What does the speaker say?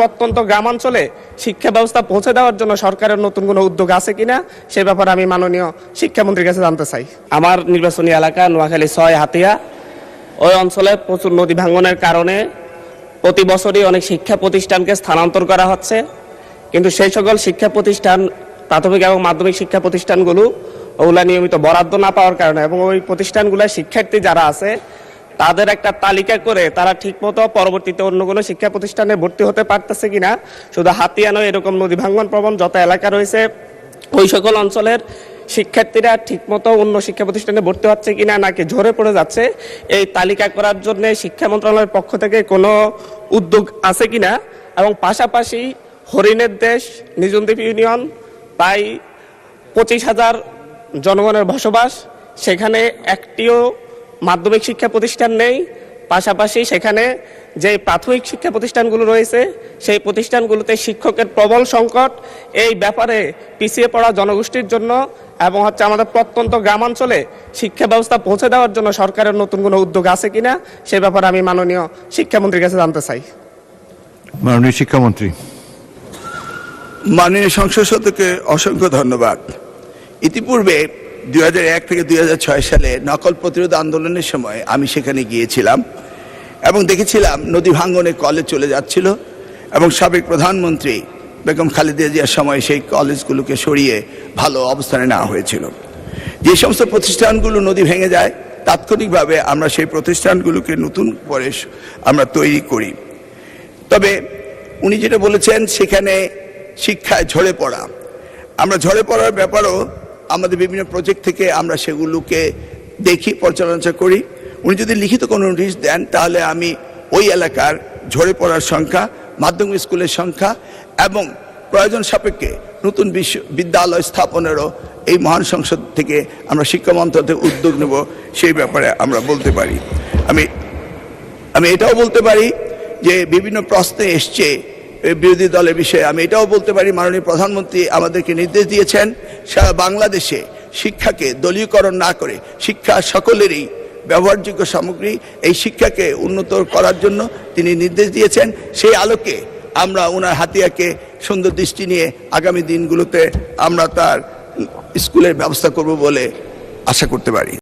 প্রত্যন্ত গ্রামাঞ্চলে শিক্ষা ব্যবস্থা পৌঁছে দেওয়ার জন্য সরকারের নতুন কোনো উদ্যোগ আছে কিনা সে ব্যাপারে আমি মাননীয় শিক্ষামন্ত্রীর কাছে জানতে চাই। আমার নির্বাচনী এলাকা নোয়াখালী ৬ হাতিয়া, ওই অঞ্চলে প্রচুর নদী ভাঙনের কারণে প্রতি বছরই অনেক শিক্ষা প্রতিষ্ঠানকে স্থানান্তর করা হচ্ছে, কিন্তু সেই সকল শিক্ষা প্রতিষ্ঠান, প্রাথমিক এবং মাধ্যমিক শিক্ষা প্রতিষ্ঠানগুলো ওগুলা নিয়মিত বরাদ্দ না পাওয়ার কারণে এবং ওই প্রতিষ্ঠানগুলোর শিক্ষার্থী যারা আছে তাদের একটা তালিকা করে তারা ঠিকমতো পরবর্তীতে অন্য কোনো শিক্ষা প্রতিষ্ঠানে ভর্তি হতে পারতেছে কিনা, শুধু হাতিয়া নয়, এরকম নদী ভাঙন প্রবণ যত এলাকা রয়েছে ওই সকল অঞ্চলের শিক্ষার্থীরা ঠিকমতো অন্য শিক্ষা প্রতিষ্ঠানে ভর্তি হচ্ছে কিনা নাকি ঝরে পড়ে যাচ্ছে, এই তালিকা করার জন্য শিক্ষা মন্ত্রণালয়ের পক্ষ থেকে কোনো উদ্যোগ আছে কিনা। এবং পাশাপাশি হরিণের দেশ নিজনদ্বীপ ইউনিয়ন প্রায় 25,000 জনগণের বসবাস, সেখানে একটিও মাধ্যমিক শিক্ষা প্রতিষ্ঠান নেই। পাশাপাশি সেখানে যে প্রাথমিক শিক্ষা প্রতিষ্ঠানগুলো রয়েছে সেই প্রতিষ্ঠানগুলোতে শিক্ষকের প্রবল সংকট। এই ব্যাপারে পিছিয়ে পড়া জনগোষ্ঠীর জন্য এবং আমাদের প্রত্যন্ত গ্রামাঞ্চলে শিক্ষা ব্যবস্থা পৌঁছে দেওয়ার জন্য সরকারের নতুন কোনো উদ্যোগ আছে কিনা সে ব্যাপারে আমি মাননীয় শিক্ষামন্ত্রীর কাছে জানতে চাই। মাননীয় শিক্ষামন্ত্রী। মাননীয় সংসদ সদস্যকে অসংখ্য ধন্যবাদ। ইতিপূর্বে 2001 থেকে 2006 সালে নকল প্রতিরোধ আন্দোলনের সময় আমি সেখানে গিয়েছিলাম এবং দেখেছিলাম নদী ভাঙ্গনে কলেজ চলে যাচ্ছিল এবং সাবেক প্রধানমন্ত্রী বেগম খালেদা জিয়ার সময় সেই কলেজগুলোকে সরিয়ে ভালো অবস্থানে নেওয়া হয়েছিল। যে সমস্ত প্রতিষ্ঠানগুলো নদী ভেঙে যায় তাৎক্ষণিকভাবে আমরা সেই প্রতিষ্ঠানগুলোকে নতুন করে আমরা তৈরি করি। তবে উনি যেটা বলেছেন সেখানে শিক্ষায় ঝরে পড়া, আমরা ঝরে পড়ার ব্যাপারও আমাদের বিভিন্ন প্রজেক্ট থেকে আমরা সেগুলোকে দেখি, পর্যালোচনা করি। উনি যদি লিখিত কোনো নোটিশ দেন তাহলে আমি ওই এলাকার ঝরে পড়ার সংখ্যা, মাধ্যমিক স্কুলের সংখ্যা এবং প্রয়োজন সাপেক্ষে নতুন বিদ্যালয় স্থাপনেরও এই মহান সংসদ থেকে আমরা শিক্ষা মন্ত্রণালয় উদ্যোগ নেব, সেই ব্যাপারে আমরা বলতে পারি। আমি এটাও বলতে পারি যে বিভিন্ন প্রশ্নে এসছে বিরোধী দলের বিষয়ে, আমি এটাও বলতে পারি মাননীয় প্রধানমন্ত্রী আমাদেরকে নির্দেশ দিয়েছেন সারা বাংলাদেশে শিক্ষাকে দলীয়করণ না করে শিক্ষা সকলেরই ব্যবহারযোগ্য সামগ্রী, এই শিক্ষাকে উন্নত করার জন্য তিনি নির্দেশ দিয়েছেন। সেই আলোকে আমরা ওনার হাতিয়াকে সুন্দর দৃষ্টি নিয়ে আগামী দিনগুলোতে আমরা তার স্কুলের ব্যবস্থা করব বলে আশা করতে পারি।